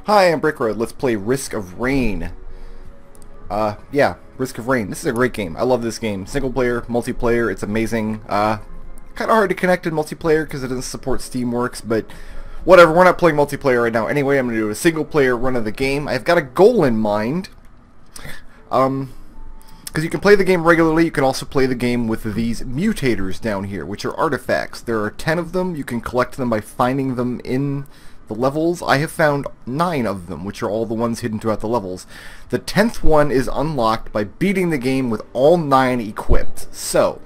Hi, I'm Brickroad. Let's play Risk of Rain. Yeah, Risk of Rain. This is a great game. I love this game. Single player, multiplayer, it's amazing. Kind of hard to connect in multiplayer because it doesn't support Steamworks, but whatever, we're not playing multiplayer right now. Anyway, I'm going to do a single player run of the game. I've got a goal in mind. Because you can play the game regularly, you can also play the game with these mutators down here, which are artifacts. There are 10 of them. You can collect them by finding them in the levels. I have found 9 of them, which are all the ones hidden throughout the levels. The 10th one is unlocked by beating the game with all 9 equipped. So,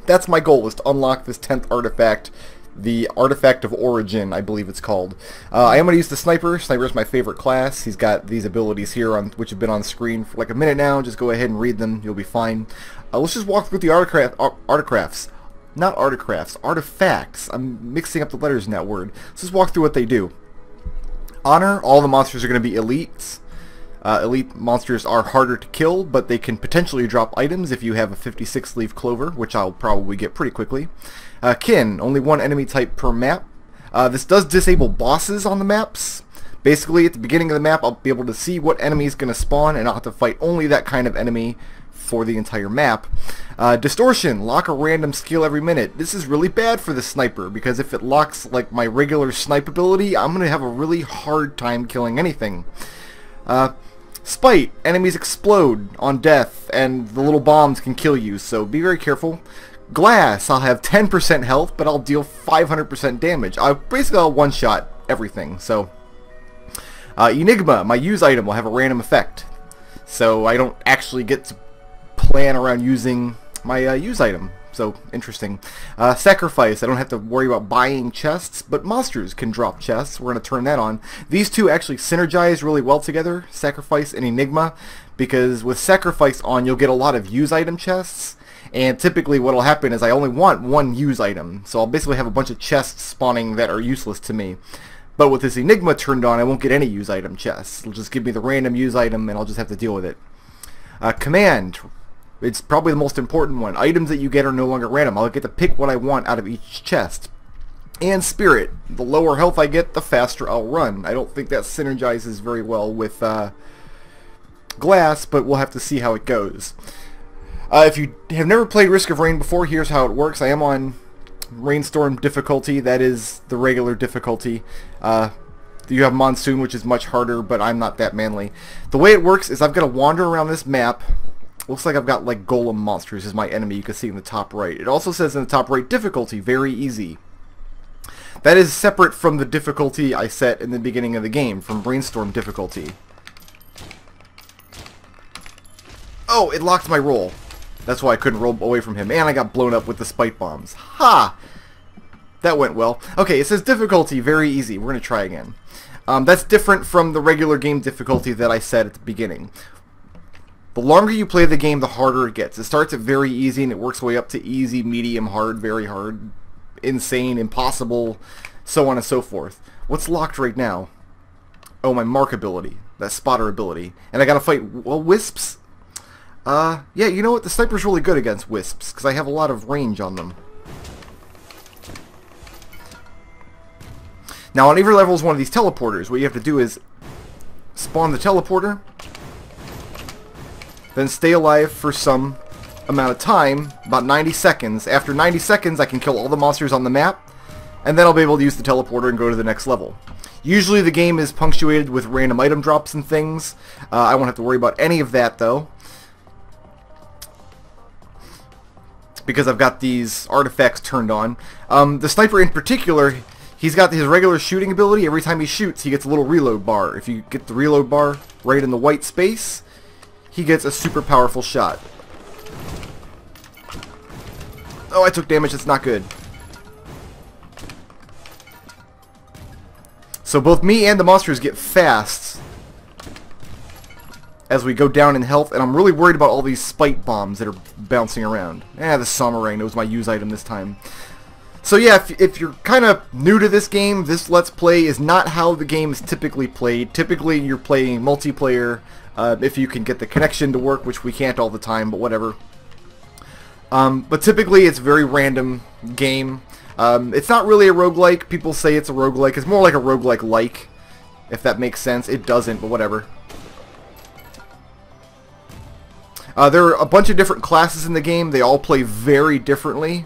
that's my goal, is to unlock this 10th artifact. The Artifact of Origin, I believe it's called. I am going to use the Sniper. Sniper is my favorite class. He's got these abilities here, which have been on screen for like a minute now. Just go ahead and read them. You'll be fine. Let's just walk through the articrafts. Not articrafts. Artifacts. I'm mixing up the letters in that word. Let's just walk through what they do. Honor. All the monsters are going to be elites. Elite monsters are harder to kill, but they can potentially drop items if you have a 56-leaf clover, which I'll probably get pretty quickly. Kin, only one enemy type per map. This does disable bosses on the maps. Basically, at the beginning of the map, I'll be able to see what enemy is going to spawn, and I'll have to fight only that kind of enemy for the entire map. Distortion, lock a random skill every minute. This is really bad for the sniper, because if it locks like my regular snipe ability, I'm going to have a really hard time killing anything. Spite, enemies explode on death, and the little bombs can kill you, so be very careful. Glass, I'll have 10% health, but I'll deal 500% damage. Basically, I'll one-shot everything, so. Enigma, my use item will have a random effect, so I don't actually get to plan around using my use item. So, interesting. Sacrifice, I don't have to worry about buying chests, but monsters can drop chests. We're going to turn that on. These two actually synergize really well together, Sacrifice and Enigma, because with Sacrifice on, you'll get a lot of use item chests, and typically what will happen is I only want one use item, so I'll basically have a bunch of chests spawning that are useless to me. But with this Enigma turned on, I won't get any use item chests. It'll just give me the random use item, and I'll just have to deal with it. Command. It's probably the most important one. Items that you get are no longer random. I'll get to pick what I want out of each chest. And Spirit. The lower health I get, the faster I'll run. I don't think that synergizes very well with Glass, but we'll have to see how it goes. If you have never played Risk of Rain before, here's how it works. I am on Rainstorm difficulty. That is the regular difficulty. You have Monsoon, which is much harder, but I'm not that manly. The way it works is I've got to wander around this map. Looks like I've got like golem monsters as my enemy. You can see in the top right. It also says in the top right, difficulty, very easy. That is separate from the difficulty I set in the beginning of the game, from Brainstorm difficulty. Oh, it locked my roll. That's why I couldn't roll away from him. And I got blown up with the spite bombs. Ha! That went well. Okay, it says difficulty, very easy. We're going to try again. That's different from the regular game difficulty that I set at the beginning. The longer you play the game, the harder it gets. It starts at very easy and it works way up to easy, medium, hard, very hard, insane, impossible, so on and so forth. What's locked right now? Oh, my mark ability. That spotter ability. And I gotta fight, well, wisps? Yeah, you know what? The sniper's really good against wisps, because I have a lot of range on them. Now, on every level is one of these teleporters. What you have to do is spawn the teleporter, then stay alive for some amount of time, about 90 seconds. After 90 seconds, I can kill all the monsters on the map, and then I'll be able to use the teleporter and go to the next level. Usually the game is punctuated with random item drops and things. I won't have to worry about any of that, though, because I've got these artifacts turned on. The sniper in particular, he's got his regular shooting ability. Every time he shoots, he gets a little reload bar. If you get the reload bar right in the white space, he gets a super powerful shot. Oh, I took damage. That's not good. So both me and the monsters get fast as we go down in health, and I'm really worried about all these spite bombs that are bouncing around. The Samarang, that was my use item this time. So yeah, if you're kind of new to this game, this Let's Play is not how the game is typically played. Typically you're playing multiplayer, if you can get the connection to work, which we can't all the time, but whatever. But typically it's a very random game. It's not really a roguelike. People say it's a roguelike. It's more like a roguelike-like. if that makes sense. It doesn't, but whatever. There are a bunch of different classes in the game. They all play very differently.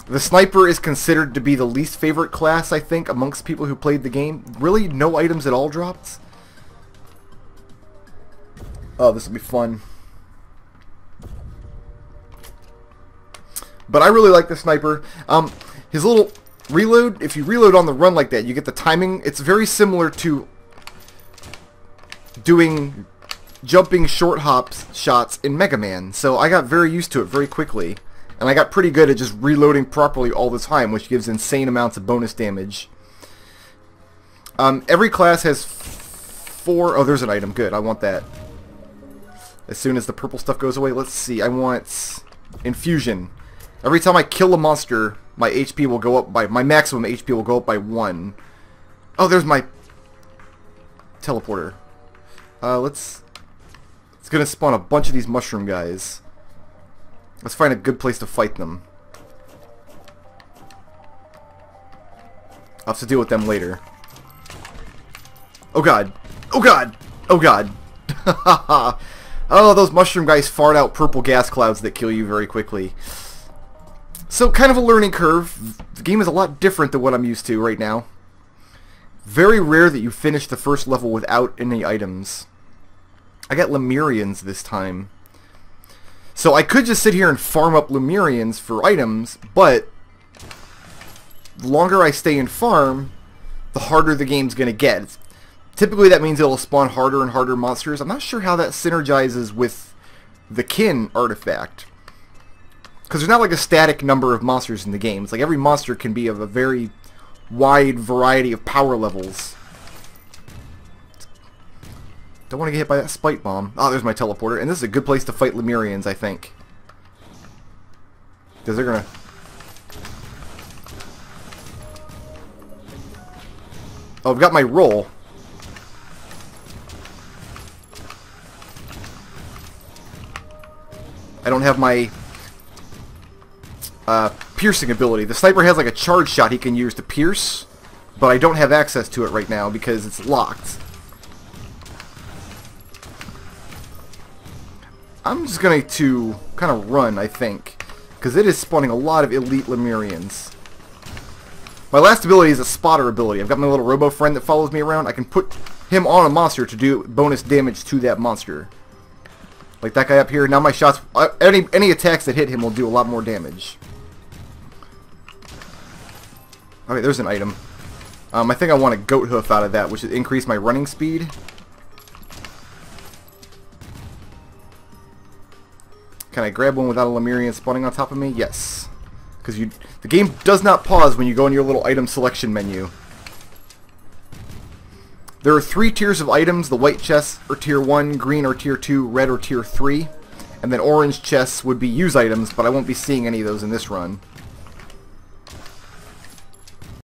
The sniper is considered to be the least favorite class, I think, amongst people who played the game. Really, no items at all dropped. Oh, this will be fun. But I really like the sniper. His little reload, if you reload on the run like that, you get the timing. It's very similar to doing jumping short shots in Mega Man. So I got very used to it very quickly. And I got pretty good at just reloading properly all the time, which gives insane amounts of bonus damage. Every class has 4... Oh, there's an item. Good, I want that. As soon as the purple stuff goes away, let's see. I want infusion. Every time I kill a monster, my HP will go up by... My maximum HP will go up by 1. Oh, there's my teleporter. It's gonna spawn a bunch of these mushroom guys. Let's find a good place to fight them. I'll have to deal with them later. Oh god! Oh god! Oh god! Oh, those mushroom guys fart out purple gas clouds that kill you very quickly. So, kind of a learning curve. The game is a lot different than what I'm used to right now. Very rare that you finish the first level without any items. I got Lemurians this time. So I could just sit here and farm up Lemurians for items, but the longer I stay in farm, the harder the game's going to get. Typically that means it'll spawn harder and harder monsters. I'm not sure how that synergizes with the kin artifact. Because there's not like a static number of monsters in the game. It's like every monster can be of a very wide variety of power levels. Don't want to get hit by that spite bomb. Oh, there's my teleporter. And this is a good place to fight Lemurians, I think. Because they're gonna... Oh, I've got my roll. I don't have my piercing ability. The sniper has like a charge shot he can use to pierce, but I don't have access to it right now because it's locked. I'm just going to kind of run, I think, because it is spawning a lot of elite Lemurians. My last ability is a spotter ability. I've got my little robo friend that follows me around. I can put him on a monster to do bonus damage to that monster. Like that guy up here. Now my shots, any attacks that hit him will do a lot more damage. Okay, there's an item. I think I want a goat hoof out of that, which would increase my running speed. Can I grab one without a Lemurian spawning on top of me? Yes. Because the game does not pause when you go in your little item selection menu. There are 3 tiers of items. The white chests are tier 1, green are tier 2, red are tier 3. And then orange chests would be use items, but I won't be seeing any of those in this run.